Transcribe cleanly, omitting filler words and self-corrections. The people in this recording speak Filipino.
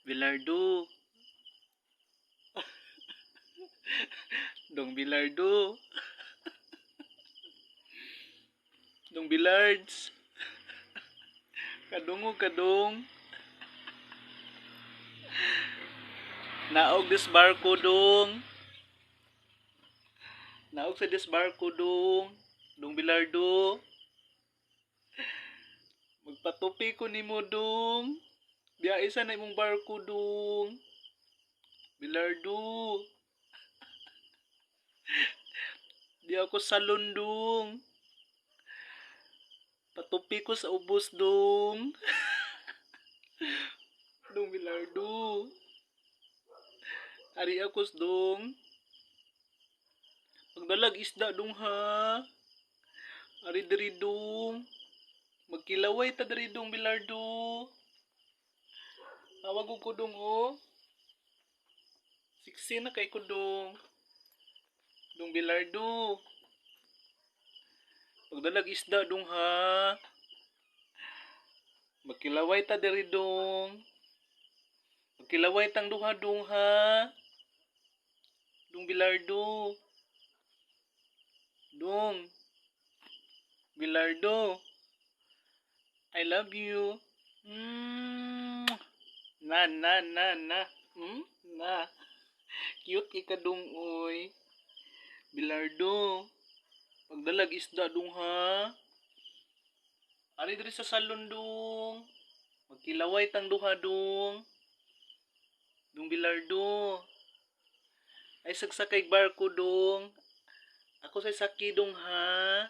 Bilardo. Dong Bilardo. Dong Bilards. Kadungo kadong. Naog disbarko dong. Naog sa disbarko dong. Dong Bilardo. Magpatupi ko nimo dong. Biya isa na imong barko dong. Bilardo. Di ako salon dong. Patupi ko sa ubos dong. Dong Bilardo. Ari ako dong. Pagdalag isda dong ha. Ari diri dong. Magkilaway ta diri dong Bilardo. Tawag ko dong oh. Siksi na kay ko dong. Dong Bilardo. Pagdalag isda dong ha. Magkilaway ta diri dong. Magkilaway tang duha dong ha. Dong Bilardo. Dong. Bilardo. I love you. Na na na na. Na. Cute ika dong oy. Bilardo. Pagdalag isda dong ha. Ari diri sa salon dong. Magkilaway tang duha dong. Dong Bilardo. Ay sagsakay barko dong. Ako say saki dong ha.